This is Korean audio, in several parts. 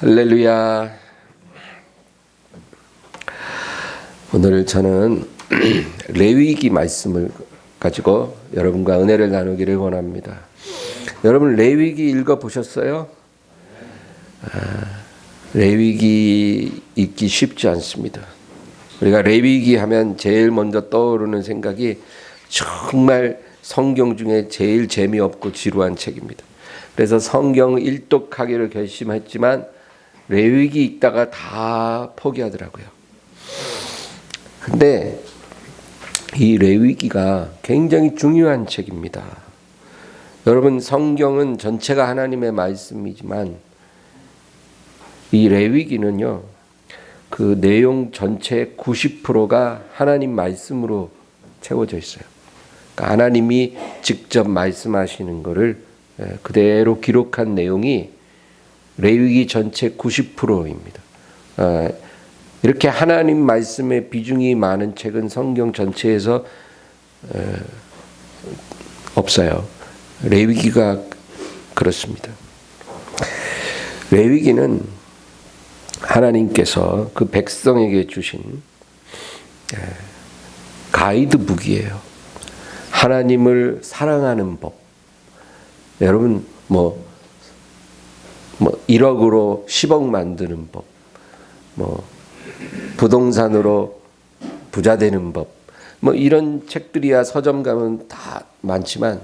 할렐루야. 오늘 저는 레위기 말씀을 가지고 여러분과 은혜를 나누기를 원합니다. 여러분 레위기 읽어보셨어요? 레위기 읽기 쉽지 않습니다. 우리가 레위기 하면 제일 먼저 떠오르는 생각이 정말 성경 중에 제일 재미없고 지루한 책입니다. 그래서 성경 일독하기를 결심했지만 레위기 읽다가 다 포기하더라고요. 근데 이 레위기가 굉장히 중요한 책입니다. 여러분 성경은 전체가 하나님의 말씀이지만 이 레위기는요, 그 내용 전체 90%가 하나님 말씀으로 채워져 있어요. 그러니까 하나님이 직접 말씀하시는 것을 그대로 기록한 내용이 레위기 전체 90%입니다. 이렇게 하나님 말씀의 비중이 많은 책은 성경 전체에서 없어요. 레위기가 그렇습니다. 레위기는 하나님께서 그 백성에게 주신 가이드북이에요. 하나님을 사랑하는 법. 여러분 1억으로 10억 만드는 법, 부동산으로 부자 되는 법, 이런 책들이야 서점 가면 다 많지만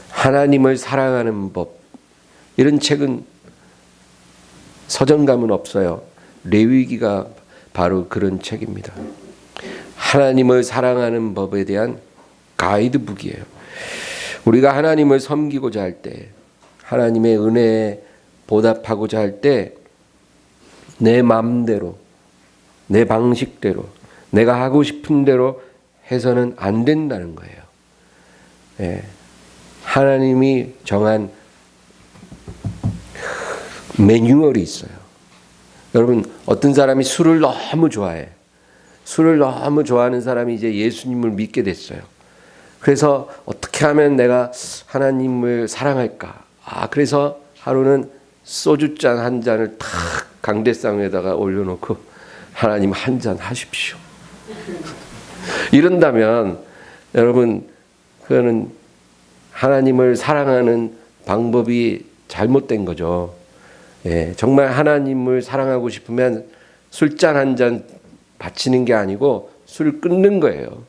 하나님을 사랑하는 법, 이런 책은 서점 가면 없어요. 레위기가 바로 그런 책입니다. 하나님을 사랑하는 법에 대한 가이드북이에요. 우리가 하나님을 섬기고자 할 때, 하나님의 은혜에 보답하고자 할 때 내 마음대로, 내 방식대로, 내가 하고 싶은 대로 해서는 안 된다는 거예요. 하나님이 정한 매뉴얼이 있어요. 여러분 어떤 사람이 술을 너무 좋아해. 술을 너무 좋아하는 사람이 이제 예수님을 믿게 됐어요. 그래서 어떻게 하면 내가 하나님을 사랑할까? 그래서 하루는 소주잔 한 잔을 탁 강대상에다가 올려놓고 하나님 한 잔 하십시오. 이런다면 여러분 그거는 하나님을 사랑하는 방법이 잘못된 거죠. 정말 하나님을 사랑하고 싶으면 술잔 한 잔 바치는 게 아니고 술 끊는 거예요.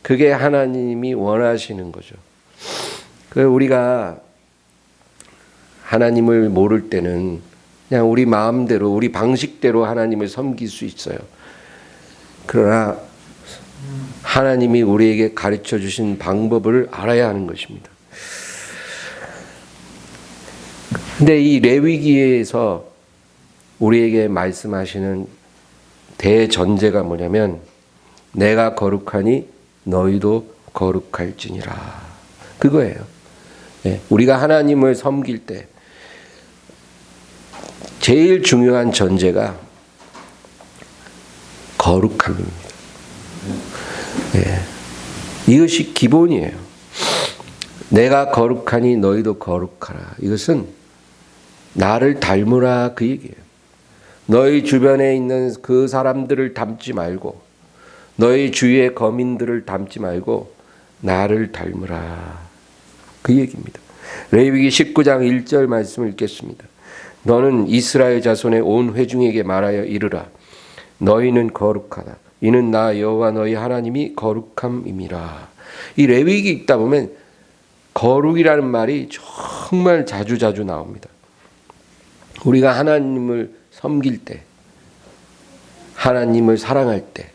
그게 하나님이 원하시는 거죠. 우리가 하나님을 모를 때는 그냥 우리 마음대로, 우리 방식대로 하나님을 섬길 수 있어요. 그러나 하나님이 우리에게 가르쳐 주신 방법을 알아야 하는 것입니다. 근데 이 레위기에서 우리에게 말씀하시는 대전제가 뭐냐면 내가 거룩하니 너희도 거룩할지니라. 그거예요. 우리가 하나님을 섬길 때 제일 중요한 전제가 거룩함입니다. 이것이 기본이에요. 내가 거룩하니 너희도 거룩하라. 이것은 나를 닮으라 그 얘기예요. 너희 주변에 있는 그 사람들을 닮지 말고 너희 주위의 거민들을 닮지 말고 나를 닮으라 그 얘기입니다. 레위기 19장 1절 말씀을 읽겠습니다. 너는 이스라엘 자손의 온 회중에게 말하여 이르라. 너희는 거룩하다. 이는 나 여호와 너희 하나님이 거룩함이니라. 이 레위기 읽다 보면 거룩이라는 말이 정말 자주 나옵니다. 우리가 하나님을 섬길 때, 하나님을 사랑할 때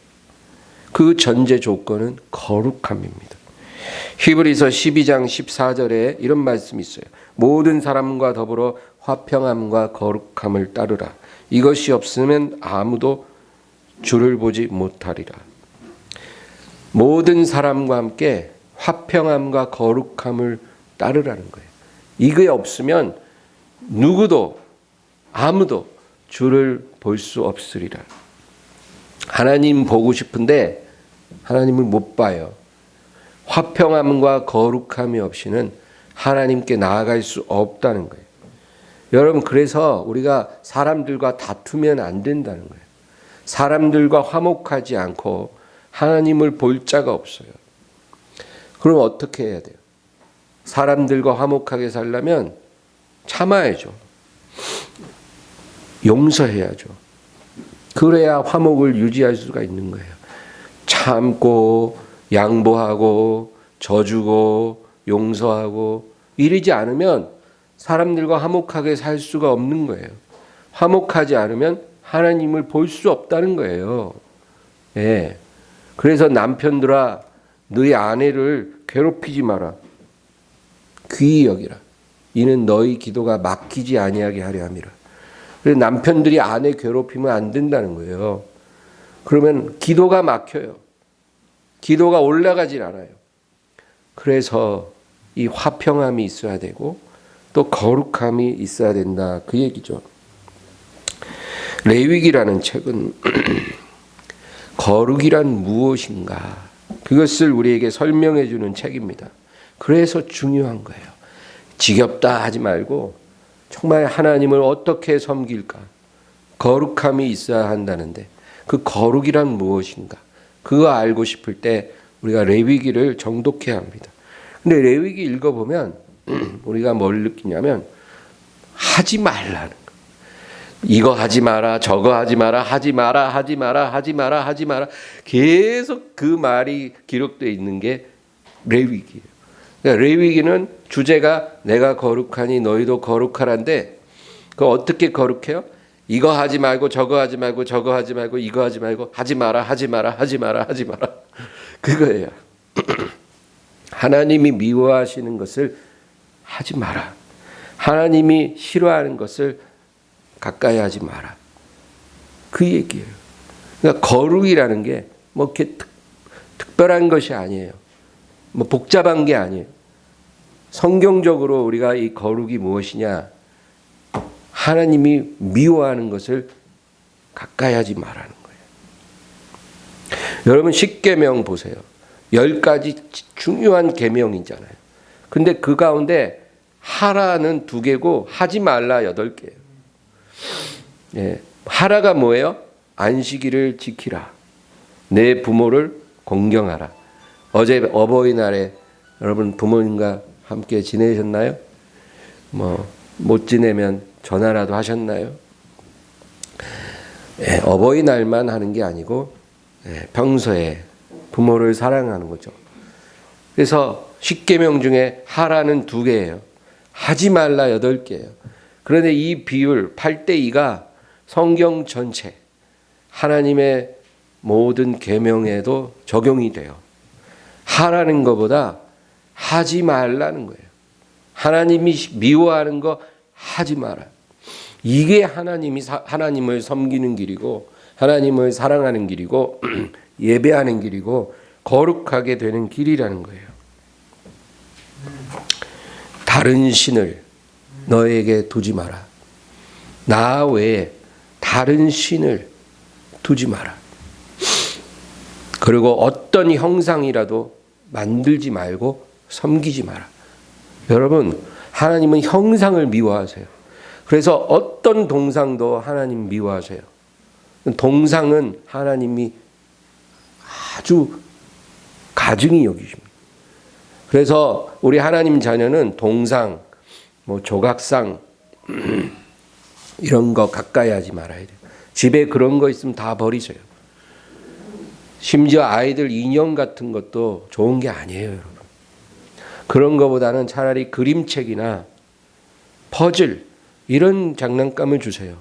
그 전제 조건은 거룩함입니다. 히브리서 12장 14절에 이런 말씀이 있어요. 모든 사람과 더불어 화평함과 거룩함을 따르라. 이것이 없으면 아무도 주를 보지 못하리라. 모든 사람과 함께 화평함과 거룩함을 따르라는 거예요. 이게 없으면 누구도 아무도 주를 볼 수 없으리라. 하나님 보고 싶은데 하나님을 못 봐요. 화평함과 거룩함이 없이는 하나님께 나아갈 수 없다는 거예요. 여러분, 그래서 우리가 사람들과 다투면 안 된다는 거예요. 사람들과 화목하지 않고 하나님을 볼 자가 없어요. 그럼 어떻게 해야 돼요? 사람들과 화목하게 살려면 참아야죠. 용서해야죠. 그래야 화목을 유지할 수가 있는 거예요. 참고 양보하고 져주고 용서하고 이러지 않으면 사람들과 화목하게 살 수가 없는 거예요. 화목하지 않으면 하나님을 볼 수 없다는 거예요. 예. 그래서 남편들아, 너희 아내를 괴롭히지 마라. 귀히 여기라. 이는 너희 기도가 막히지 아니하게 하려 함이라. 그래서 남편들이 아내 괴롭히면 안 된다는 거예요. 그러면 기도가 막혀요. 기도가 올라가질 않아요. 그래서 이 화평함이 있어야 되고 또 거룩함이 있어야 된다, 그 얘기죠. 레위기라는 책은 거룩이란 무엇인가, 그것을 우리에게 설명해 주는 책입니다. 그래서 중요한 거예요. 지겹다 하지 말고 정말 하나님을 어떻게 섬길까, 거룩함이 있어야 한다는데 그 거룩이란 무엇인가, 그거 알고 싶을 때 우리가 레위기를 정독해야 합니다. 근데 레위기 읽어보면 우리가 뭘 느끼냐면 하지 말라는 거. 이거 하지 마라, 저거 하지 마라, 하지 마라, 하지 마라, 하지 마라, 하지 마라. 계속 그 말이 기록되어 있는 게 레위기예요. 그러니까 레위기는 주제가 내가 거룩하니 너희도 거룩하란데, 그 어떻게 거룩해요? 이거 하지 말고 저거 하지 말고 저거 하지 말고 이거 하지 말고 하지 마라, 하지 마라, 하지 마라, 하지 마라. 그거예요. 하나님이 미워하시는 것을 하지 마라. 하나님이 싫어하는 것을 가까이 하지 마라. 그 얘기예요. 그러니까 거룩이라는 게 뭐 이렇게 특별한 것이 아니에요. 뭐 복잡한 게 아니에요. 성경적으로 우리가 이 거룩이 무엇이냐? 하나님이 미워하는 것을 가까이 하지 말라는 거예요. 여러분, 십계명 보세요. 10가지 중요한 계명이잖아요. 근데 그 가운데 하라는 2개고 하지 말라 8개예요. 예, 하라가 뭐예요? 안식일을 지키라. 내 부모를 공경하라. 어제 어버이날에 여러분 부모님과 함께 지내셨나요? 못 지내면 전화라도 하셨나요? 예, 어버이날만 하는 게 아니고 평소에 부모를 사랑하는 거죠. 그래서 십계명 중에 하라는 2개예요. 하지 말라 8개예요. 그런데 이 비율 8대2가 성경 전체 하나님의 모든 계명에도 적용이 돼요. 하라는 것보다 하지 말라는 거예요. 하나님이 미워하는 거 하지 마라. 이게 하나님을 섬기는 길이고 하나님을 사랑하는 길이고 예배하는 길이고 거룩하게 되는 길이라는 거예요. 다른 신을 너에게 두지 마라. 나 외에 다른 신을 두지 마라. 그리고 어떤 형상이라도 만들지 말고 섬기지 마라. 여러분, 하나님은 형상을 미워하세요. 그래서 어떤 동상도 하나님 미워하세요. 동상은 하나님이 아주 가증히 여기십니다. 그래서 우리 하나님 자녀는 동상, 조각상 이런 거 가까이 하지 말아야 돼요. 집에 그런 거 있으면 다 버리세요. 심지어 아이들 인형 같은 것도 좋은 게 아니에요, 여러분. 그런 거보다는 차라리 그림책이나 퍼즐 이런 장난감을 주세요.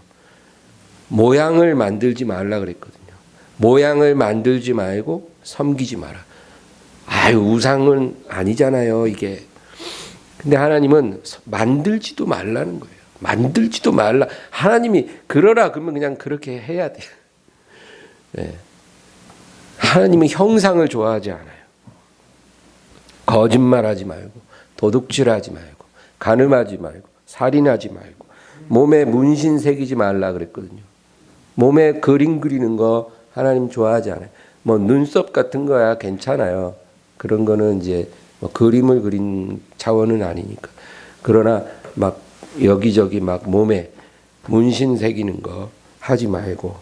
모양을 만들지 말라 그랬거든요. 모양을 만들지 말고 섬기지 마라. 우상은 아니잖아요, 이게. 근데 하나님은 만들지도 말라는 거예요. 만들지도 말라. 하나님이 그러라 그러면 그냥 그렇게 해야 돼요. 네. 하나님은 형상을 좋아하지 않아요. 거짓말하지 말고 도둑질하지 말고 간음하지 말고 살인하지 말고 몸에 문신 새기지 말라 그랬거든요. 몸에 그림 그리는 거 하나님 좋아하지 않아요. 눈썹 같은 거야 괜찮아요. 그런 거는 이제 그림을 그린 차원은 아니니까. 그러나 막 여기저기 막 몸에 문신 새기는 거 하지 말고,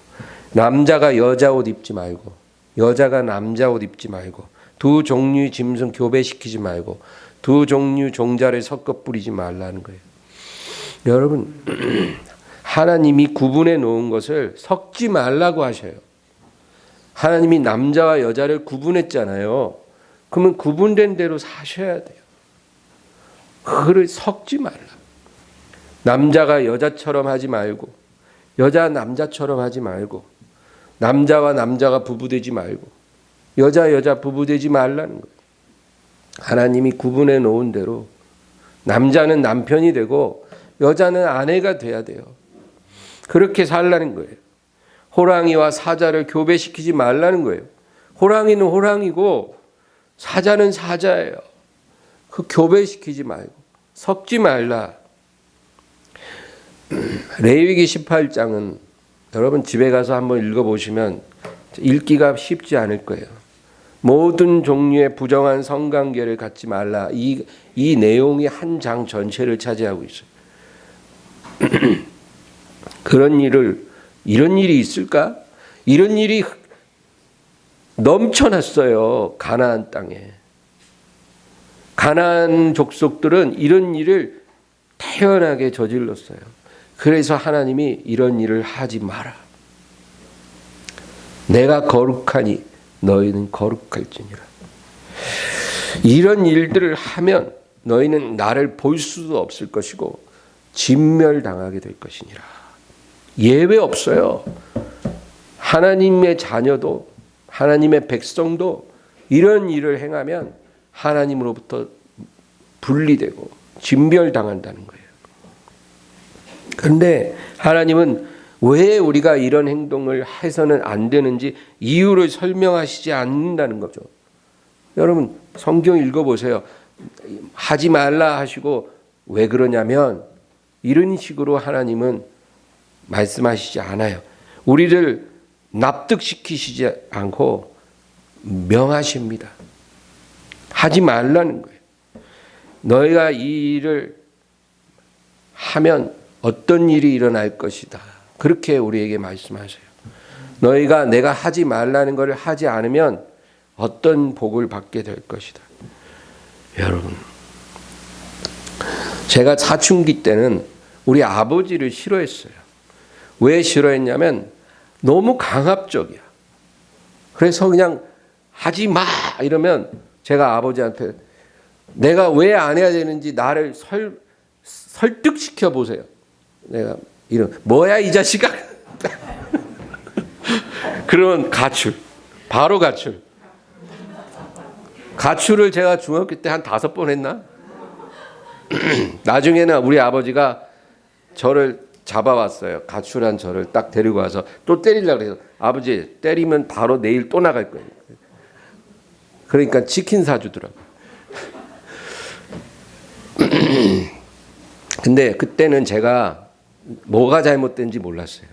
남자가 여자 옷 입지 말고, 여자가 남자 옷 입지 말고, 두 종류의 짐승 교배시키지 말고, 두 종류 종자를 섞어 뿌리지 말라는 거예요. 여러분, 하나님이 구분해 놓은 것을 섞지 말라고 하셔요. 하나님이 남자와 여자를 구분했잖아요. 그러면 구분된 대로 사셔야 돼요. 그걸 섞지 말라. 남자가 여자처럼 하지 말고, 여자 남자처럼 하지 말고, 남자와 남자가 부부되지 말고, 여자 부부되지 말라는 거예요. 하나님이 구분해 놓은 대로 남자는 남편이 되고 여자는 아내가 돼야 돼요. 그렇게 살라는 거예요. 호랑이와 사자를 교배시키지 말라는 거예요. 호랑이는 호랑이고 사자는 사자예요. 그 교배시키지 말고 섞지 말라. 레위기 18장은 여러분 집에 가서 한번 읽어보시면 읽기가 쉽지 않을 거예요. 모든 종류의 부정한 성관계를 갖지 말라. 이 내용이 한 장 전체를 차지하고 있어요. 이런 일이 있을까? 이런 일이 넘쳐났어요. 가나안 땅에. 가나안 족속들은 이런 일을 태연하게 저질렀어요. 그래서 하나님이 이런 일을 하지 마라. 내가 거룩하니 너희는 거룩할지니라. 이런 일들을 하면 너희는 나를 볼 수도 없을 것이고 진멸당하게 될 것이니라. 예외 없어요. 하나님의 자녀도 하나님의 백성도 이런 일을 행하면 하나님으로부터 분리되고 진멸당한다는 거예요. 그런데 하나님은 왜 우리가 이런 행동을 해서는 안 되는지 이유를 설명하시지 않는다는 거죠. 여러분 성경 읽어보세요. 하지 말라 하시고 왜 그러냐면 이런 식으로 하나님은 말씀하시지 않아요. 우리를 납득시키시지 않고 명하십니다. 하지 말라는 거예요. 너희가 이 일을 하면 어떤 일이 일어날 것이다. 그렇게 우리에게 말씀하세요. 너희가 내가 하지 말라는 것을 하지 않으면 어떤 복을 받게 될 것이다. 여러분, 제가 사춘기 때는 우리 아버지를 싫어했어요. 왜 싫어했냐면 너무 강압적이야. 그래서 그냥 하지 마 이러면 제가 아버지한테 내가 왜 안 해야 되는지 나를 설득시켜 보세요. 내가 이런 뭐야 이 자식아. 그러면 가출. 바로 가출. 가출을 제가 중학교 때 한 5번 했나? 나중에는 우리 아버지가 저를 잡아왔어요. 가출한 저를 딱 데리고 와서 또 때리려고 해서 아버지 때리면 바로 내일 또 나갈 거예요. 그러니까 치킨 사주더라고요. 근데 그때는 제가 뭐가 잘못된지 몰랐어요.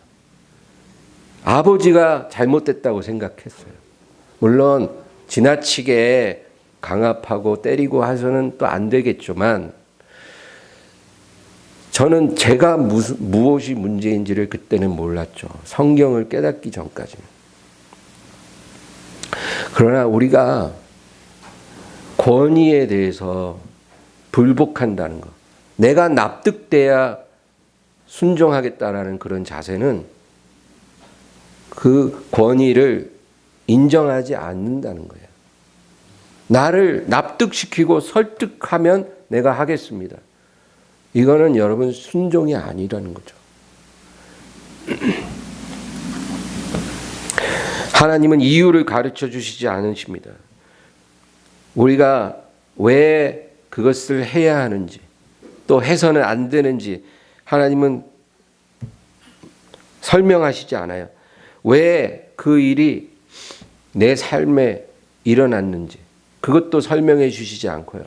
아버지가 잘못됐다고 생각했어요. 물론 지나치게 강압하고 때리고 해서는 또 안 되겠지만 저는 제가 무엇이 문제인지를 그때는 몰랐죠. 성경을 깨닫기 전까지는. 그러나 우리가 권위에 대해서 불복한다는 것, 내가 납득돼야 순종하겠다라는 그런 자세는 그 권위를 인정하지 않는다는 거예요. 나를 납득시키고 설득하면 내가 하겠습니다. 이거는 여러분 순종이 아니라는 거죠. 하나님은 이유를 가르쳐 주시지 않으십니다. 우리가 왜 그것을 해야 하는지 또 해서는 안 되는지 하나님은 설명하시지 않아요. 왜 그 일이 내 삶에 일어났는지 그것도 설명해 주시지 않고요.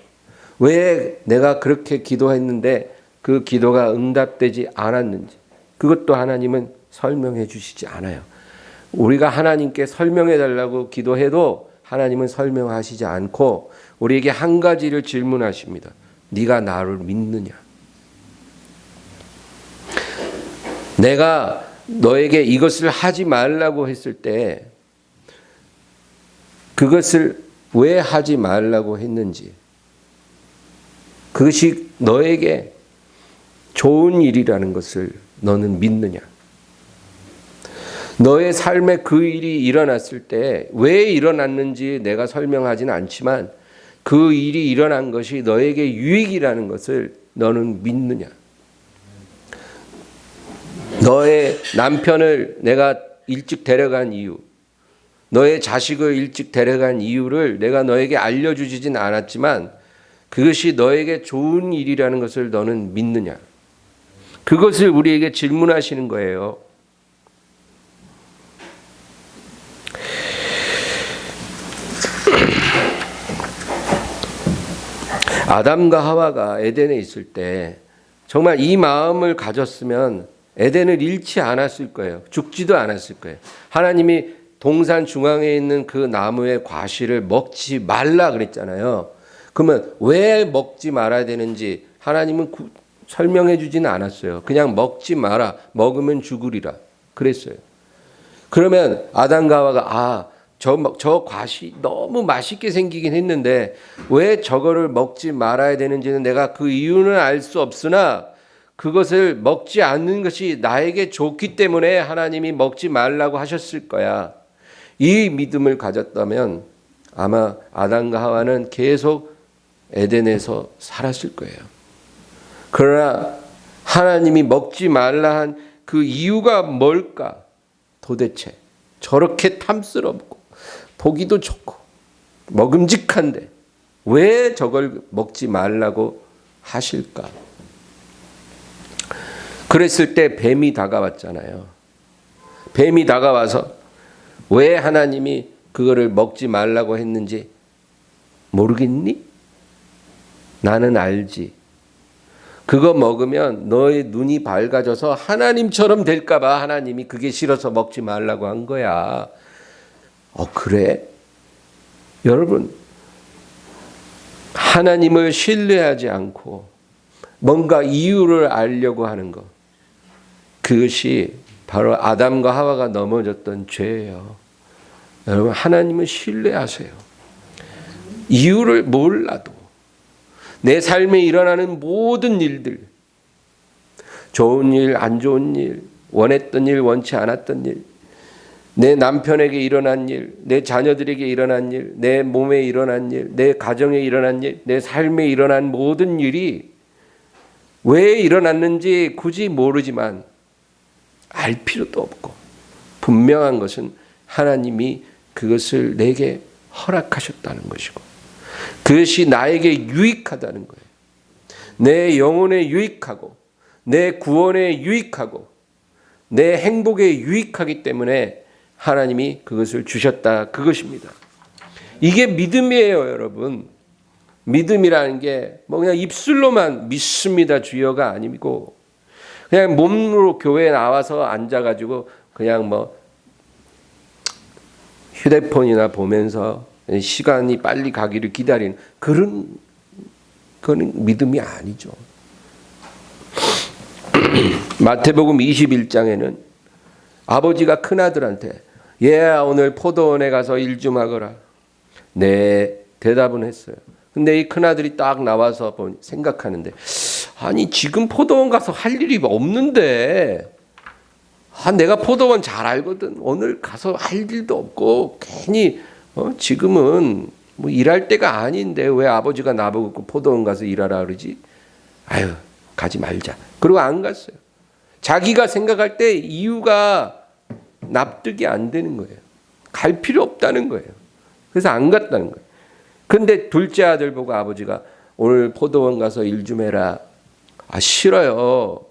왜 내가 그렇게 기도했는데 그 기도가 응답되지 않았는지 그것도 하나님은 설명해 주시지 않아요. 우리가 하나님께 설명해 달라고 기도해도 하나님은 설명하시지 않고 우리에게 한 가지를 질문하십니다. 네가 나를 믿느냐? 내가 너에게 이것을 하지 말라고 했을 때 그것을 왜 하지 말라고 했는지, 그것이 너에게 좋은 일이라는 것을 너는 믿느냐? 너의 삶에 그 일이 일어났을 때 왜 일어났는지 내가 설명하지는 않지만 그 일이 일어난 것이 너에게 유익이라는 것을 너는 믿느냐? 너의 남편을 내가 일찍 데려간 이유, 너의 자식을 일찍 데려간 이유를 내가 너에게 알려주지는 않았지만 그것이 너에게 좋은 일이라는 것을 너는 믿느냐? 그것을 우리에게 질문하시는 거예요. 아담과 하와가 에덴에 있을 때 정말 이 마음을 가졌으면 에덴을 잃지 않았을 거예요. 죽지도 않았을 거예요. 하나님이 동산 중앙에 있는 그 나무의 과실을 먹지 말라 그랬잖아요. 그러면 왜 먹지 말아야 되는지 하나님은 설명해 주지는 않았어요. 그냥 먹지 마라. 먹으면 죽으리라. 그랬어요. 그러면 아담과 하와가 저 과시 너무 맛있게 생기긴 했는데 왜 저거를 먹지 말아야 되는지는 내가 그 이유는 알 수 없으나 그것을 먹지 않는 것이 나에게 좋기 때문에 하나님이 먹지 말라고 하셨을 거야. 이 믿음을 가졌다면 아마 아담과 하와는 계속 에덴에서 살았을 거예요. 그러나 하나님이 먹지 말라 한 그 이유가 뭘까? 도대체 저렇게 탐스럽고 보기도 좋고 먹음직한데 왜 저걸 먹지 말라고 하실까? 그랬을 때 뱀이 다가왔잖아요. 뱀이 다가와서 왜 하나님이 그거를 먹지 말라고 했는지 모르겠니? 나는 알지. 그거 먹으면 너의 눈이 밝아져서 하나님처럼 될까 봐 하나님이 그게 싫어서 먹지 말라고 한 거야. 그래? 여러분, 하나님을 신뢰하지 않고 뭔가 이유를 알려고 하는 것, 그것이 바로 아담과 하와가 넘어졌던 죄예요. 여러분, 하나님을 신뢰하세요. 이유를 몰라도 내 삶에 일어나는 모든 일들, 좋은 일, 안 좋은 일, 원했던 일, 원치 않았던 일, 내 남편에게 일어난 일, 내 자녀들에게 일어난 일, 내 몸에 일어난 일, 내 가정에 일어난 일, 내 삶에 일어난 모든 일이 왜 일어났는지 굳이 모르지만 알 필요도 없고 분명한 것은 하나님이 그것을 내게 허락하셨다는 것이고 그것이 나에게 유익하다는 거예요. 내 영혼에 유익하고 내 구원에 유익하고 내 행복에 유익하기 때문에 하나님이 그것을 주셨다. 그것입니다. 이게 믿음이에요, 여러분. 믿음이라는 게 뭐 그냥 입술로만 믿습니다 주여가 아니고 그냥 몸으로 교회에 나와서 앉아가지고 그냥 뭐 휴대폰이나 보면서 시간이 빨리 가기를 기다리는 그런 거는 믿음이 아니죠. 마태복음 21장에는 아버지가 큰아들한테 얘야 오늘 포도원에 가서 일 좀 하거라. 네, 대답은 했어요. 근데 이 큰아들이 딱 나와서 생각하는데 아니 지금 포도원 가서 할 일이 없는데 내가 포도원 잘 알거든. 오늘 가서 할 일도 없고 괜히 지금은 뭐 일할 때가 아닌데 왜 아버지가 나보고 포도원 가서 일하라 그러지? 아유 가지 말자. 그리고 안 갔어요. 자기가 생각할 때 이유가 납득이 안 되는 거예요. 갈 필요 없다는 거예요. 그래서 안 갔다는 거예요. 근데 둘째 아들 보고 아버지가 오늘 포도원 가서 일 좀 해라. 싫어요.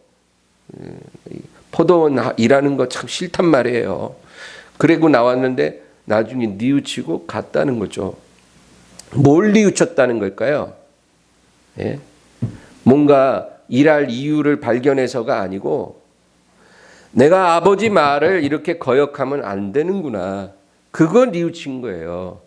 포도원 일하는 거 참 싫단 말이에요. 그리고 나왔는데 나중에 뉘우치고 갔다는 거죠. 뭘 뉘우쳤다는 걸까요? 예? 뭔가 일할 이유를 발견해서가 아니고 내가 아버지 말을 이렇게 거역하면 안 되는구나. 그거 뉘우친 거예요.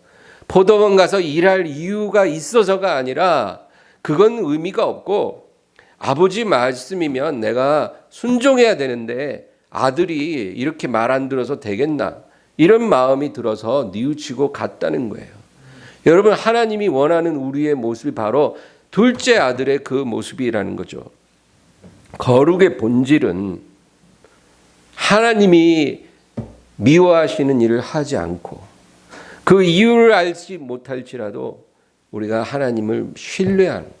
포도원 가서 일할 이유가 있어서가 아니라 그건 의미가 없고 아버지 말씀이면 내가 순종해야 되는데 아들이 이렇게 말 안 들어서 되겠나? 이런 마음이 들어서 뉘우치고 갔다는 거예요. 여러분, 하나님이 원하는 우리의 모습이 바로 둘째 아들의 그 모습이라는 거죠. 거룩의 본질은 하나님이 미워하시는 일을 하지 않고 그 이유를 알지 못할지라도 우리가 하나님을 신뢰하는 거예요.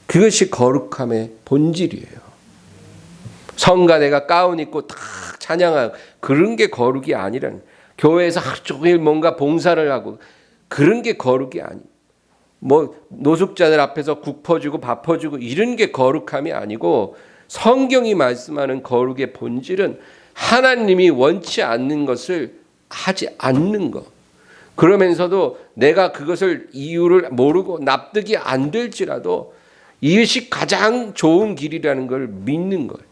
그것이 거룩함의 본질이에요. 성가대가 가운 입고 탁 찬양하고 그런 게 거룩이 아니라는 거예요. 교회에서 하루 종일 뭔가 봉사를 하고 그런 게 거룩이 아니에요. 뭐 노숙자들 앞에서 국 퍼주고 밥 퍼주고 이런 게 거룩함이 아니고 성경이 말씀하는 거룩의 본질은 하나님이 원치 않는 것을 하지 않는 것. 그러면서도 내가 그것을 이유를 모르고 납득이 안 될지라도 이것이 가장 좋은 길이라는 걸 믿는 거예요.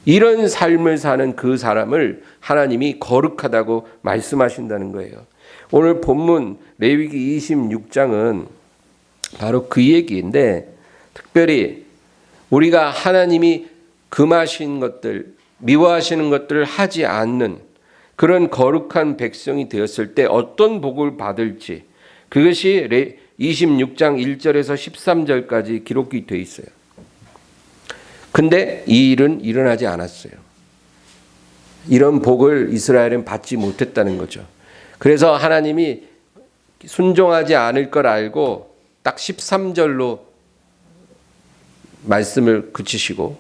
이런 삶을 사는 그 사람을 하나님이 거룩하다고 말씀하신다는 거예요. 오늘 본문 레위기 26장은 바로 그 얘기인데 특별히 우리가 하나님이 금하신 것들, 미워하시는 것들을 하지 않는 그런 거룩한 백성이 되었을 때 어떤 복을 받을지 그것이 26장 1절에서 13절까지 기록이 되어 있어요. 근데 이 일은 일어나지 않았어요. 이런 복을 이스라엘은 받지 못했다는 거죠. 그래서 하나님이 순종하지 않을 걸 알고 딱 13절로 말씀을 그치시고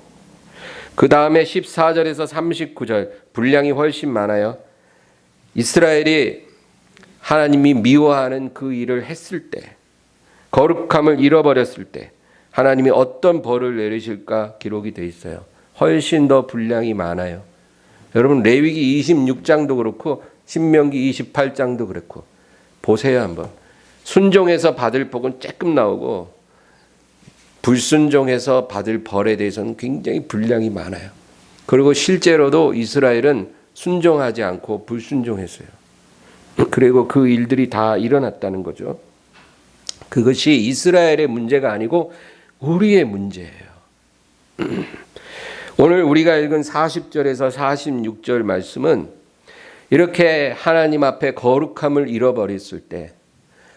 그 다음에 14절에서 39절 분량이 훨씬 많아요. 이스라엘이 하나님이 미워하는 그 일을 했을 때 거룩함을 잃어버렸을 때 하나님이 어떤 벌을 내리실까 기록이 되어 있어요. 훨씬 더 분량이 많아요. 여러분 레위기 26장도 그렇고 신명기 28장도 그렇고 보세요 한번. 순종해서 받을 복은 조금 나오고 불순종해서 받을 벌에 대해서는 굉장히 분량이 많아요. 그리고 실제로도 이스라엘은 순종하지 않고 불순종했어요. 그리고 그 일들이 다 일어났다는 거죠. 그것이 이스라엘의 문제가 아니고 우리의 문제예요. 오늘 우리가 읽은 40절에서 46절 말씀은 이렇게 하나님 앞에 거룩함을 잃어버렸을 때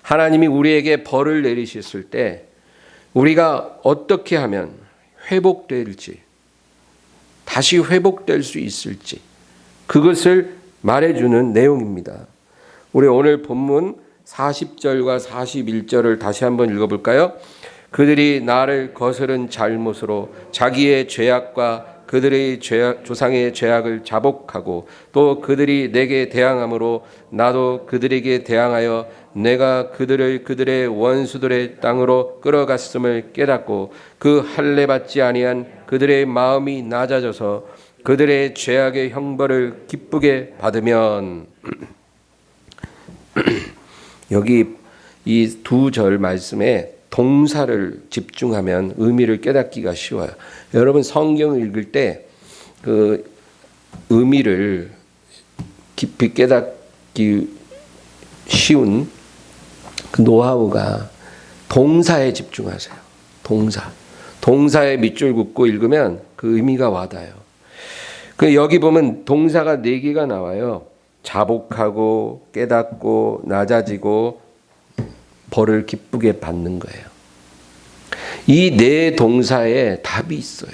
하나님이 우리에게 벌을 내리셨을 때 우리가 어떻게 하면 회복될지 다시 회복될 수 있을지 그것을 말해주는 내용입니다. 우리 오늘 본문 40절과 41절을 다시 한번 읽어볼까요? 그들이 나를 거스른 잘못으로 자기의 죄악과 그들의 조상의 죄악을 자복하고 또 그들이 내게 대항함으로 나도 그들에게 대항하여 내가 그들을 그들의 원수들의 땅으로 끌어갔음을 깨닫고 그 할례 받지 아니한 그들의 마음이 낮아져서 그들의 죄악의 형벌을 기쁘게 받으면 여기 이 두 절 말씀에 동사를 집중하면 의미를 깨닫기가 쉬워요. 여러분 성경을 읽을 때 그 의미를 깊이 깨닫기 쉬운 그 노하우가 동사에 집중하세요. 동사에 밑줄 긋고 읽으면 그 의미가 와닿아요. 그 여기 보면 동사가 4개가 나와요. 자복하고 깨닫고 낮아지고 벌을 기쁘게 받는 거예요. 이 4 동사에 답이 있어요.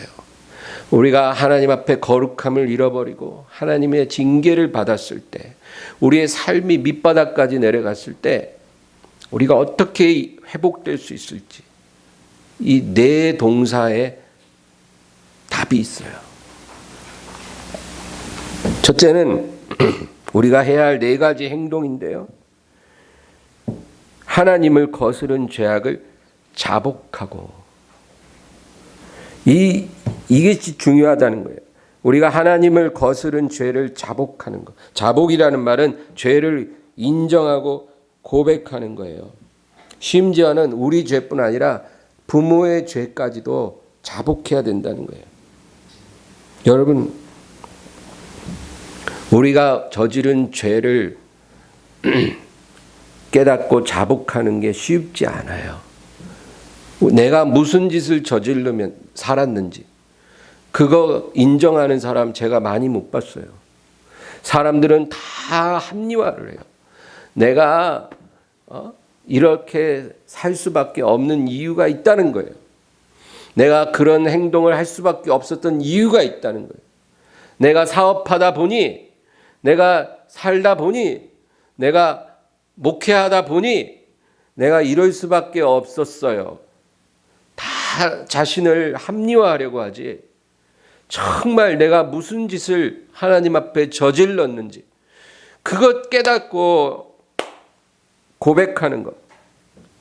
우리가 하나님 앞에 거룩함을 잃어버리고 하나님의 징계를 받았을 때 우리의 삶이 밑바닥까지 내려갔을 때 우리가 어떻게 회복될 수 있을지 이 4 동사에 답이 있어요. 첫째는 우리가 해야 할 4가지 행동인데요. 하나님을 거스른 죄악을 자복하고 이것이 중요하다는 거예요. 우리가 하나님을 거스른 죄를 자복하는 것. 자복이라는 말은 죄를 인정하고 고백하는 거예요. 심지어는 우리 죄뿐 아니라 부모의 죄까지도 자복해야 된다는 거예요. 여러분 우리가 저지른 죄를 깨닫고 자복하는 게 쉽지 않아요. 내가 무슨 짓을 저지르면 살았는지 그 그거 인정하는 사람 제가 많이 못 봤어요. 사람들은 다 합리화를 해요. 내가 이렇게 살 수밖에 없는 이유가 있다는 거예요. 내가 그런 행동을 할 수밖에 없었던 이유가 있다는 거예요. 내가 사업하다 보니, 내가 살다 보니, 내가 목회하다 보니 내가 이럴 수밖에 없었어요. 다 자신을 합리화하려고 하지. 정말 내가 무슨 짓을 하나님 앞에 저질렀는지 그것 깨닫고 고백하는 것,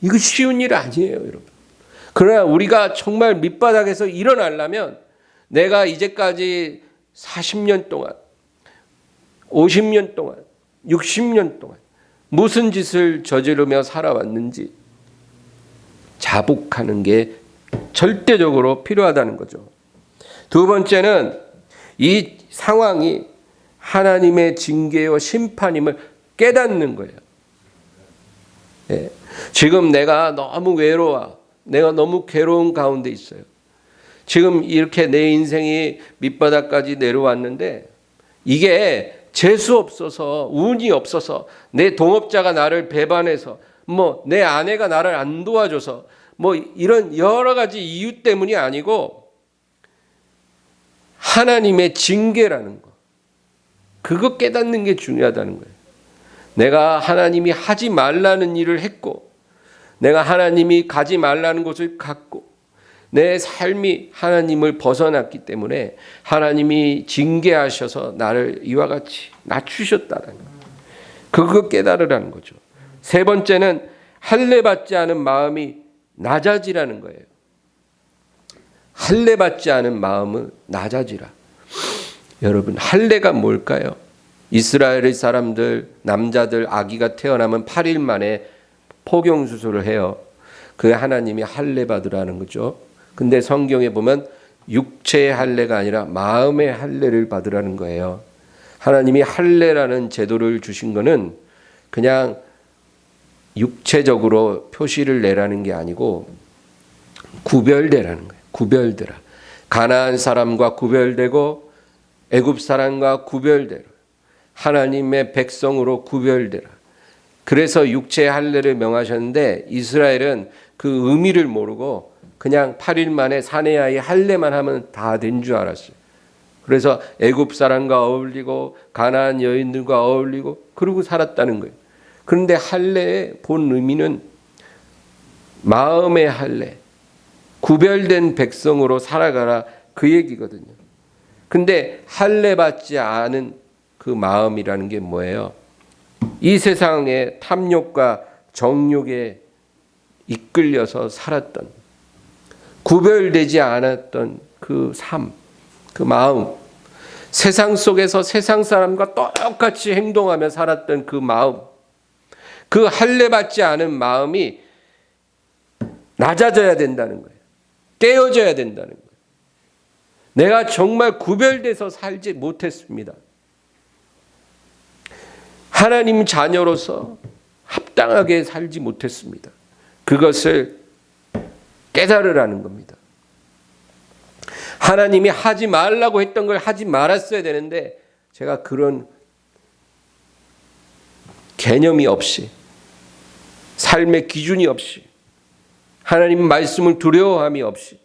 이거 쉬운 일 아니에요, 여러분. 그러나 우리가 정말 밑바닥에서 일어나려면 내가 이제까지 40년 동안, 50년 동안, 60년 동안 무슨 짓을 저지르며 살아왔는지 자복하는 게 절대적으로 필요하다는 거죠. 두 번째는 이 상황이 하나님의 징계와 심판임을 깨닫는 거예요. 예. 지금 내가 너무 외로워. 내가 너무 괴로운 가운데 있어요. 지금 이렇게 내 인생이 밑바닥까지 내려왔는데 이게 재수 없어서, 운이 없어서, 내 동업자가 나를 배반해서, 내 아내가 나를 안 도와줘서, 이런 여러 가지 이유 때문이 아니고 하나님의 징계라는 거, 그거 깨닫는 게 중요하다는 거예요. 내가 하나님이 하지 말라는 일을 했고, 내가 하나님이 가지 말라는 곳을 갔고, 내 삶이 하나님을 벗어났기 때문에 하나님이 징계하셔서 나를 이와 같이 낮추셨다는 거예요. 그거 깨달으라는 거죠. 세 번째는 할례받지 않은 마음이 낮아지라는 거예요. 할례받지 않은 마음은 낮아지라. 여러분, 할례가 뭘까요? 이스라엘의 사람들, 남자들 아기가 태어나면 8일 만에 포경수술을 해요. 그 하나님이 할례 받으라는 거죠. 근데 성경에 보면 육체의 할례가 아니라 마음의 할례를 받으라는 거예요. 하나님이 할례라는 제도를 주신 거는 그냥 육체적으로 표시를 내라는 게 아니고 구별되라는 거예요. 구별되라. 가나안 사람과 구별되고 애굽 사람과 구별되라. 하나님의 백성으로 구별되라. 그래서 육체의 할례를 명하셨는데 이스라엘은 그 의미를 모르고 그냥 8일 만에 사내아이 할례만 하면 다 된 줄 알았어요. 그래서 애굽 사람과 어울리고 가나안 여인들과 어울리고 그러고 살았다는 거예요. 그런데 할례의 본 의미는 마음의 할례, 구별된 백성으로 살아가라, 그 얘기거든요. 근데 할례 받지 않은 그 마음이라는 게 뭐예요? 이 세상의 탐욕과 정욕에 이끌려서 살았던, 구별되지 않았던 그 삶, 그 마음, 세상 속에서 세상 사람과 똑같이 행동하며 살았던 그 마음, 그 할례 받지 않은 마음이 낮아져야 된다는 거예요. 깨어져야 된다는 거예요. 내가 정말 구별돼서 살지 못했습니다. 하나님 자녀로서 합당하게 살지 못했습니다. 그것을 깨달으라는 겁니다. 하나님이 하지 말라고 했던 걸 하지 말았어야 되는데 제가 그런 개념이 없이, 삶의 기준이 없이, 하나님 말씀을 두려워함이 없이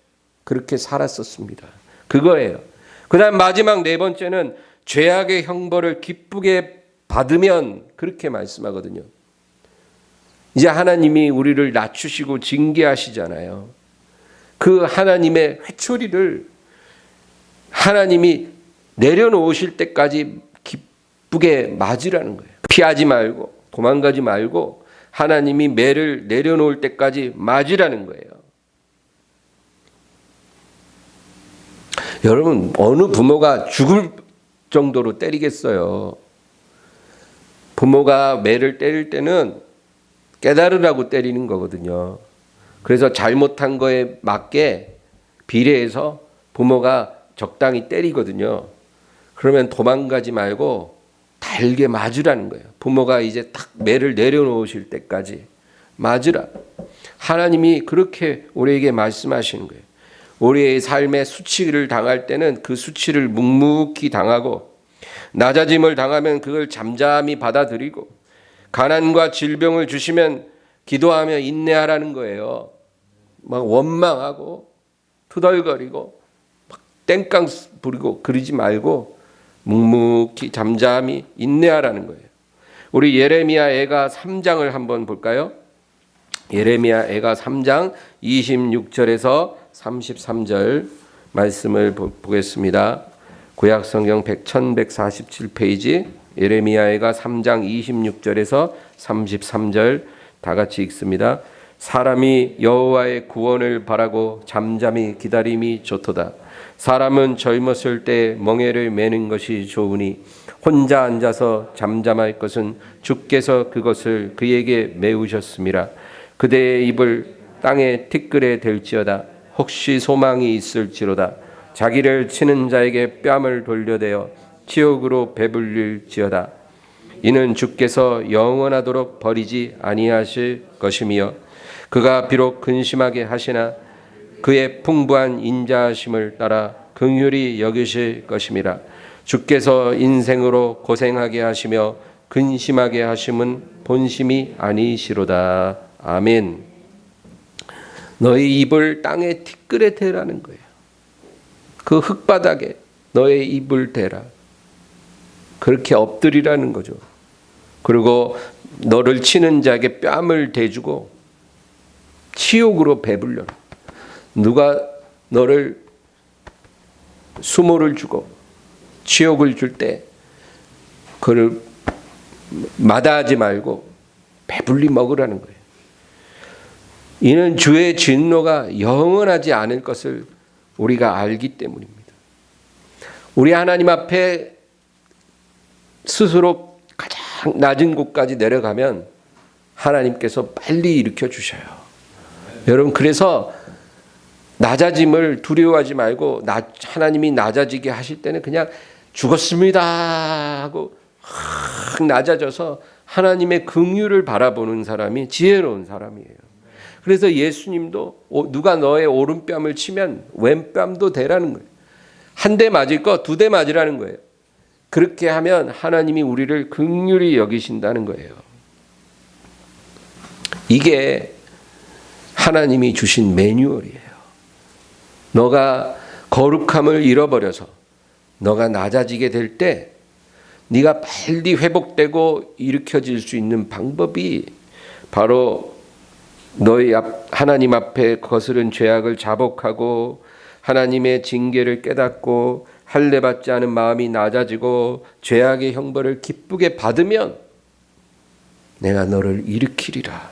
그렇게 살았었습니다. 그거예요. 그 다음 마지막 네 번째는 죄악의 형벌을 기쁘게 받으면, 그렇게 말씀하거든요. 이제 하나님이 우리를 낮추시고 징계하시잖아요. 그 하나님의 회초리를 하나님이 내려놓으실 때까지 기쁘게 맞으라는 거예요. 피하지 말고 도망가지 말고 하나님이 매를 내려놓을 때까지 맞으라는 거예요. 여러분, 어느 부모가 죽을 정도로 때리겠어요? 부모가 매를 때릴 때는 깨달으라고 때리는 거거든요. 그래서 잘못한 거에 맞게 비례해서 부모가 적당히 때리거든요. 그러면 도망가지 말고 달게 맞으라는 거예요. 부모가 이제 딱 매를 내려놓으실 때까지 맞으라. 하나님이 그렇게 우리에게 말씀하시는 거예요. 우리의 삶에 수치를 당할 때는 그 수치를 묵묵히 당하고, 낮아짐을 당하면 그걸 잠잠히 받아들이고, 가난과 질병을 주시면 기도하며 인내하라는 거예요. 막 원망하고 투덜거리고 막 땡깡 부리고 그러지 말고 묵묵히 잠잠히 인내하라는 거예요. 우리 예레미야 애가 3장을 한번 볼까요? 예레미야 애가 3장 26절에서 33절 말씀을 보겠습니다. 구약성경 1147페이지 예레미야 애가 3장 26절에서 33절 다 같이 읽습니다. 사람이 여호와의 구원을 바라고 잠잠히 기다림이 좋도다. 사람은 젊었을 때 멍에를 매는 것이 좋으니 혼자 앉아서 잠잠할 것은 주께서 그것을 그에게 메우셨음이라. 그대의 입을 땅에 티끌에 댈지어다. 혹시 소망이 있을지로다. 자기를 치는 자에게 뺨을 돌려대어 치욕으로 배불릴지어다. 이는 주께서 영원하도록 버리지 아니하실 것이며 그가 비록 근심하게 하시나 그의 풍부한 인자하심을 따라 긍휼히 여기실 것임이라. 주께서 인생으로 고생하게 하시며 근심하게 하심은 본심이 아니시로다. 아멘. 너의 입을 땅에 티끌에 대라는 거예요. 그 흙바닥에 너의 입을 대라. 그렇게 엎드리라는 거죠. 그리고 너를 치는 자에게 뺨을 대주고 치욕으로 배불려라. 누가 너를 수모를 주고 치욕을 줄 때 그를 마다하지 말고 배불리 먹으라는 거예요. 이는 주의 진노가 영원하지 않을 것을 우리가 알기 때문입니다. 우리 하나님 앞에 스스로 가장 낮은 곳까지 내려가면 하나님께서 빨리 일으켜 주셔요. 여러분, 그래서 낮아짐을 두려워하지 말고 하나님이 낮아지게 하실 때는 그냥 죽었습니다 하고 확 낮아져서 하나님의 긍휼을 바라보는 사람이 지혜로운 사람이에요. 그래서 예수님도 누가 너의 오른뺨을 치면 왼뺨도 대라는 거예요. 한 대 맞을 거 두 대 맞으라는 거예요. 그렇게 하면 하나님이 우리를 긍휼히 여기신다는 거예요. 이게 하나님이 주신 매뉴얼이에요. 너가 거룩함을 잃어버려서 너가 낮아지게 될 때 네가 빨리 회복되고 일으켜질 수 있는 방법이 바로 너희 하나님 앞에 거스른 죄악을 자복하고 하나님의 징계를 깨닫고 할례받지 않은 마음이 낮아지고 죄악의 형벌을 기쁘게 받으면 내가 너를 일으키리라.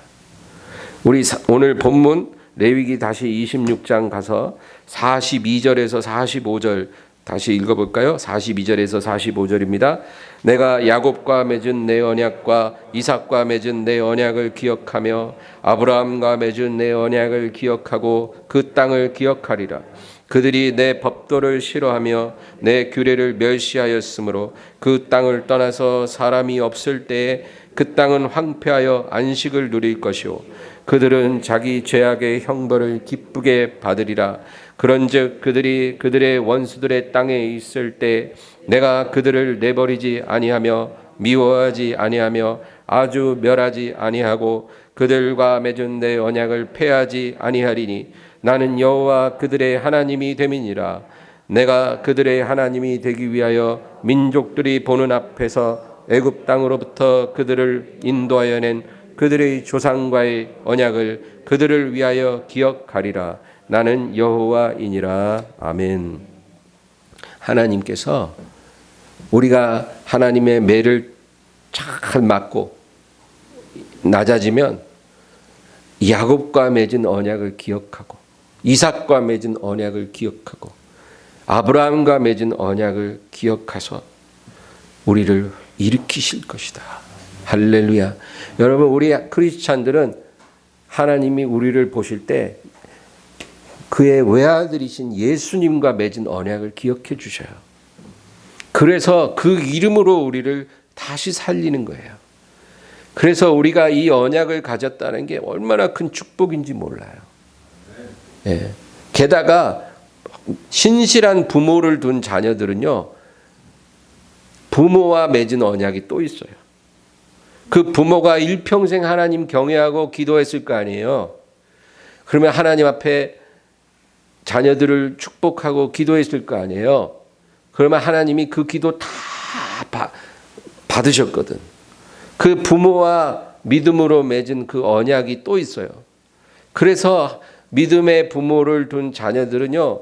우리 오늘 본문 레위기 다시 26장 가서 42절에서 45절 다시 읽어볼까요? 42절에서 45절입니다. 내가 야곱과 맺은 내 언약과 이삭과 맺은 내 언약을 기억하며 아브라함과 맺은 내 언약을 기억하고 그 땅을 기억하리라. 그들이 내 법도를 싫어하며 내 규례를 멸시하였으므로 그 땅을 떠나서 사람이 없을 때에 그 땅은 황폐하여 안식을 누릴 것이요 그들은 자기 죄악의 형벌을 기쁘게 받으리라. 그런즉 그들이 그들의 원수들의 땅에 있을 때 내가 그들을 내버리지 아니하며 미워하지 아니하며 아주 멸하지 아니하고 그들과 맺은 내 언약을 폐하지 아니하리니 나는 여호와 그들의 하나님이 됨이니라. 내가 그들의 하나님이 되기 위하여 민족들이 보는 앞에서 애굽 땅으로부터 그들을 인도하여 낸 그들의 조상과의 언약을 그들을 위하여 기억하리라. 나는 여호와이니라. 아멘. 하나님께서 우리가 하나님의 매를 잘 맞고 낮아지면 야곱과 맺은 언약을 기억하고 이삭과 맺은 언약을 기억하고 아브라함과 맺은 언약을 기억하셔서 우리를 일으키실 것이다. 할렐루야. 여러분, 우리 크리스찬들은 하나님이 우리를 보실 때 그의 외아들이신 예수님과 맺은 언약을 기억해 주셔요. 그래서 그 이름으로 우리를 다시 살리는 거예요. 그래서 우리가 이 언약을 가졌다는 게 얼마나 큰 축복인지 몰라요. 예. 게다가 신실한 부모를 둔 자녀들은요, 부모와 맺은 언약이 또 있어요. 그 부모가 일평생 하나님 경외하고 기도했을 거 아니에요. 그러면 하나님 앞에 자녀들을 축복하고 기도했을 거 아니에요. 그러면 하나님이 그 기도 다 받으셨거든. 그 부모와 믿음으로 맺은 그 언약이 또 있어요. 그래서 믿음의 부모를 둔 자녀들은요,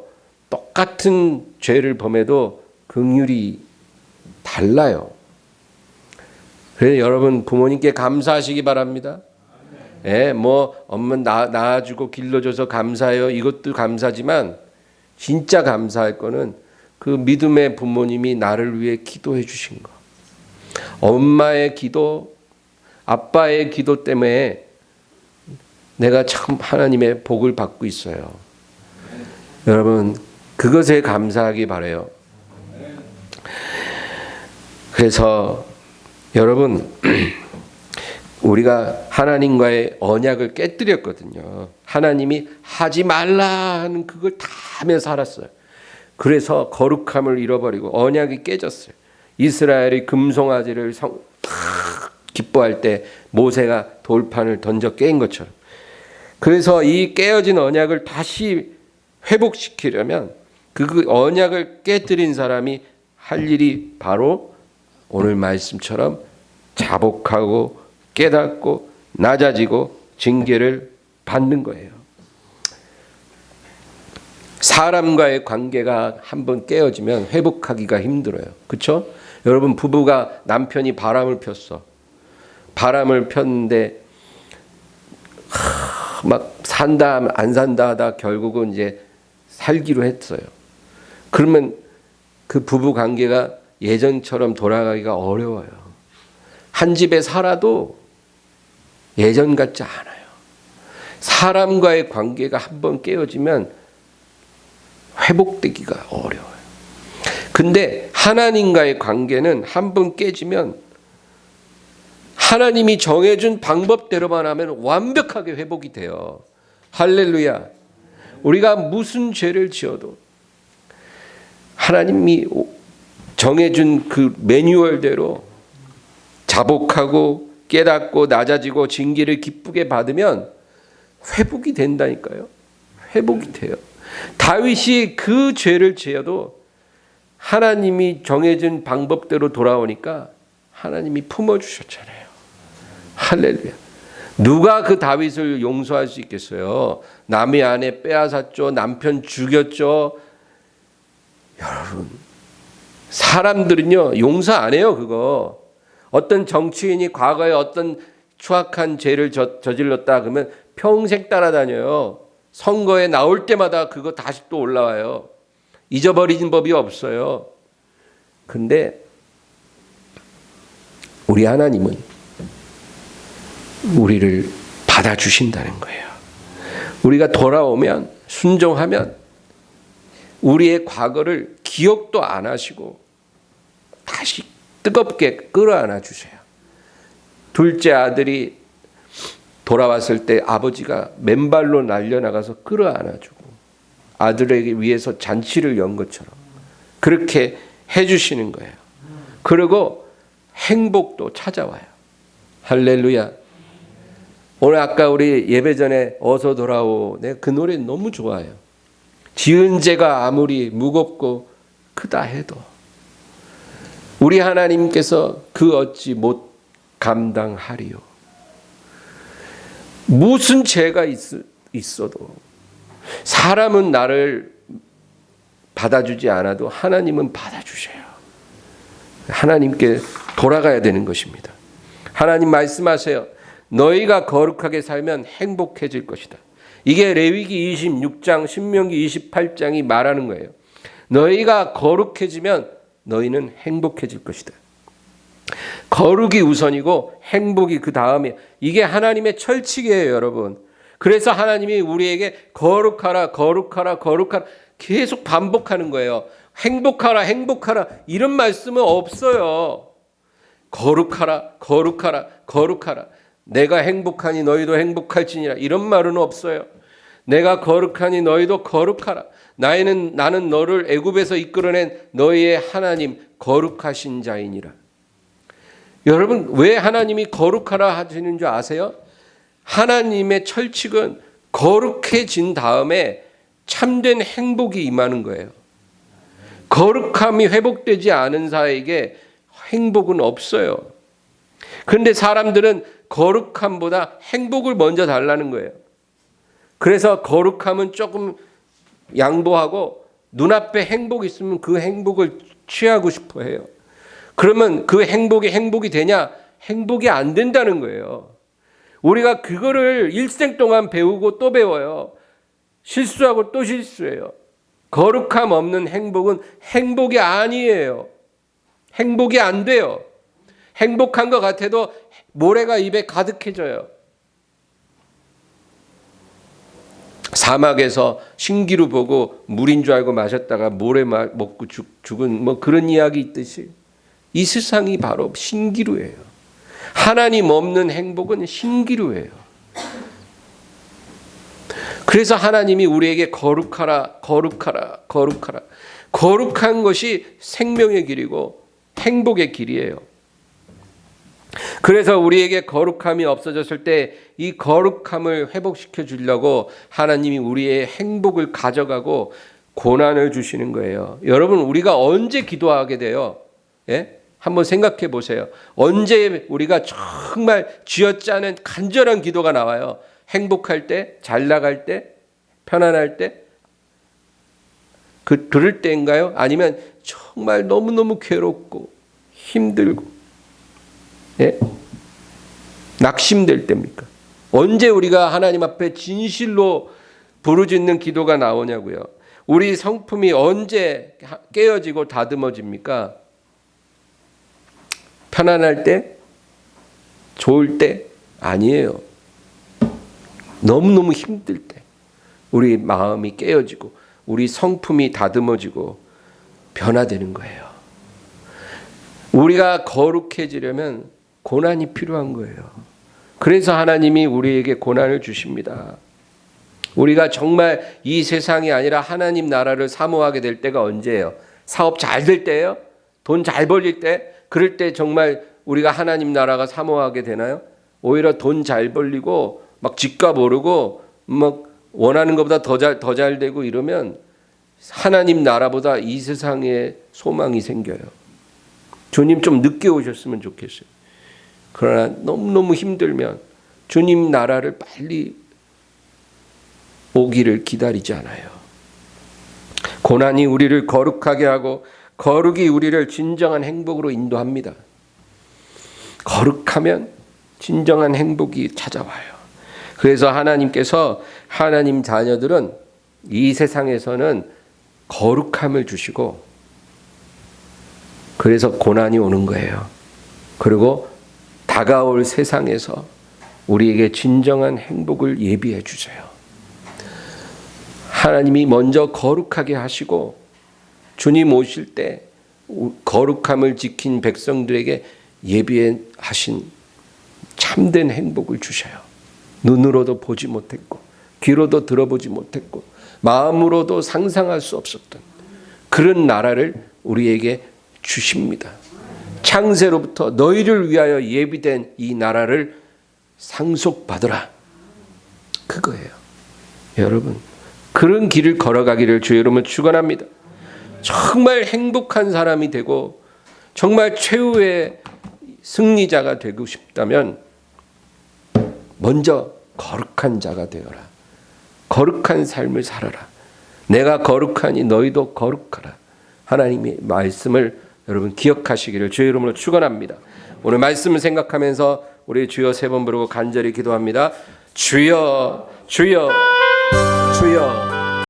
똑같은 죄를 범해도 긍휼이 달라요. 그래서 여러분 부모님께 감사하시기 바랍니다. 예, 뭐 엄마 낳아주고 길러줘서 감사해요. 이것도 감사지만 진짜 감사할 거는 그 믿음의 부모님이 나를 위해 기도해 주신 거. 엄마의 기도, 아빠의 기도 때문에 내가 참 하나님의 복을 받고 있어요. 여러분 그것에 감사하기 바라요. 그래서 여러분 우리가 하나님과의 언약을 깨뜨렸거든요. 하나님이 하지 말라 하는 그걸 다 하면서 살았어요. 그래서 거룩함을 잃어버리고 언약이 깨졌어요. 이스라엘이 금송아지를 기뻐할 때 모세가 돌판을 던져 깬 것처럼. 그래서 이 깨어진 언약을 다시 회복시키려면 그 언약을 깨뜨린 사람이 할 일이 바로 오늘 말씀처럼 자복하고 깨닫고 낮아지고 징계를 받는 거예요. 사람과의 관계가 한번 깨어지면 회복하기가 힘들어요. 그렇죠? 여러분 부부가 남편이 바람을 폈어. 바람을 폈는데 막 산다 안 산다 하다 결국은 이제 살기로 했어요. 그러면 그 부부 관계가 예전처럼 돌아가기가 어려워요. 한 집에 살아도 예전 같지 않아요. 사람과의 관계가 한번 깨어지면 회복되기가 어려워요. 근데 하나님과의 관계는 한번 깨지면 하나님이 정해준 방법대로만 하면 완벽하게 회복이 돼요. 할렐루야. 우리가 무슨 죄를 지어도 하나님이 정해준 그 매뉴얼대로 자복하고 깨닫고 낮아지고 징계를 기쁘게 받으면 회복이 된다니까요. 회복이 돼요. 다윗이 그 죄를 지어도 하나님이 정해진 방법대로 돌아오니까 하나님이 품어주셨잖아요. 할렐루야. 누가 그 다윗을 용서할 수 있겠어요? 남의 아내 빼앗았죠. 남편 죽였죠. 여러분 사람들은요 용서 안 해요. 그거 어떤 정치인이 과거에 어떤 추악한 죄를 저질렀다 그러면 평생 따라다녀요. 선거에 나올 때마다 그거 다시 또 올라와요. 잊어버리는 법이 없어요. 근데 우리 하나님은 우리를 받아주신다는 거예요. 우리가 돌아오면 순종하면 우리의 과거를 기억도 안 하시고 다시 뜨겁게 끌어안아 주세요. 둘째 아들이 돌아왔을 때 아버지가 맨발로 날려나가서 끌어안아주고 아들에게 위해서 잔치를 연 것처럼 그렇게 해주시는 거예요. 그리고 행복도 찾아와요. 할렐루야. 오늘 아까 우리 예배 전에 어서 돌아오, 내가 그 노래 너무 좋아요. 지은 죄가 아무리 무겁고 크다 해도 우리 하나님께서 그 어찌 못 감당하리요. 무슨 죄가 있어도 사람은 나를 받아주지 않아도 하나님은 받아주셔요. 하나님께 돌아가야 되는 것입니다. 하나님 말씀하세요. 너희가 거룩하게 살면 행복해질 것이다. 이게 레위기 26장, 신명기 28장이 말하는 거예요. 너희가 거룩해지면 너희는 행복해질 것이다. 거룩이 우선이고 행복이 그 다음에 이게 하나님의 철칙이에요, 여러분. 그래서 하나님이 우리에게 거룩하라, 거룩하라, 거룩하라 계속 반복하는 거예요. 행복하라, 행복하라 이런 말씀은 없어요. 거룩하라, 거룩하라, 거룩하라. 내가 행복하니 너희도 행복할지니라 이런 말은 없어요. 내가 거룩하니 너희도 거룩하라. 나는 너를 애굽에서 이끌어낸 너희의 하나님 거룩하신 자이니라. 여러분, 왜 하나님이 거룩하라 하시는 줄 아세요? 하나님의 철칙은 거룩해진 다음에 참된 행복이 임하는 거예요. 거룩함이 회복되지 않은 자에게 행복은 없어요. 그런데 사람들은 거룩함보다 행복을 먼저 달라는 거예요. 그래서 거룩함은 조금 양보하고 눈앞에 행복이 있으면 그 행복을 취하고 싶어 해요. 그러면 그 행복이 되냐? 행복이 안 된다는 거예요. 우리가 그거를 일생 동안 배우고 또 배워요. 실수하고 또 실수해요. 거룩함 없는 행복은 행복이 아니에요. 행복이 안 돼요. 행복한 것 같아도 모래가 입에 가득해져요. 사막에서 신기루 보고 물인 줄 알고 마셨다가 모래 먹고 죽은 뭐 그런 이야기 있듯이 이 세상이 바로 신기루예요. 하나님 없는 행복은 신기루예요. 그래서 하나님이 우리에게 거룩하라, 거룩하라, 거룩하라. 거룩한 것이 생명의 길이고 행복의 길이에요. 그래서 우리에게 거룩함이 없어졌을 때 이 거룩함을 회복시켜 주려고 하나님이 우리의 행복을 가져가고 고난을 주시는 거예요. 여러분, 우리가 언제 기도하게 돼요? 예? 한번 생각해 보세요. 언제 우리가 정말 쥐어짜는 간절한 기도가 나와요? 행복할 때, 잘 나갈 때, 편안할 때? 그럴 때인가요? 아니면 정말 너무너무 괴롭고 힘들고 예? 낙심될 때입니까? 언제 우리가 하나님 앞에 진실로 부르짖는 기도가 나오냐고요. 우리 성품이 언제 깨어지고 다듬어집니까? 편안할 때? 좋을 때? 아니에요. 너무너무 힘들 때 우리 마음이 깨어지고 우리 성품이 다듬어지고 변화되는 거예요. 우리가 거룩해지려면 고난이 필요한 거예요. 그래서 하나님이 우리에게 고난을 주십니다. 우리가 정말 이 세상이 아니라 하나님 나라를 사모하게 될 때가 언제예요? 사업 잘 될 때예요? 돈 잘 벌릴 때? 그럴 때 정말 우리가 하나님 나라가 사모하게 되나요? 오히려 돈 잘 벌리고 막 집값 오르고 막 원하는 것보다 더 잘 되고 이러면 하나님 나라보다 이 세상에 소망이 생겨요. 주님 좀 늦게 오셨으면 좋겠어요. 그러나 너무너무 힘들면 주님 나라를 빨리 오기를 기다리지 않아요. 고난이 우리를 거룩하게 하고 거룩이 우리를 진정한 행복으로 인도합니다. 거룩하면 진정한 행복이 찾아와요. 그래서 하나님께서 하나님 자녀들은 이 세상에서는 거룩함을 주시고 그래서 고난이 오는 거예요. 그리고 다가올 세상에서 우리에게 진정한 행복을 예비해 주세요. 하나님이 먼저 거룩하게 하시고 주님 오실 때 거룩함을 지킨 백성들에게 예비해 하신 참된 행복을 주셔요. 눈으로도 보지 못했고 귀로도 들어보지 못했고 마음으로도 상상할 수 없었던 그런 나라를 우리에게 주십니다. 창세로부터 너희를 위하여 예비된 이 나라를 상속받으라. 그거예요. 여러분, 그런 길을 걸어가기를 주의 이름으로 축원합니다. 정말 행복한 사람이 되고 정말 최후의 승리자가 되고 싶다면 먼저 거룩한 자가 되어라. 거룩한 삶을 살아라. 내가 거룩하니 너희도 거룩하라. 하나님의 말씀을 여러분 기억하시기를 주의 이름으로 축원합니다. 오늘 말씀을 생각하면서 우리 주여 세 번 부르고 간절히 기도합니다. 주여, 주여, 주여.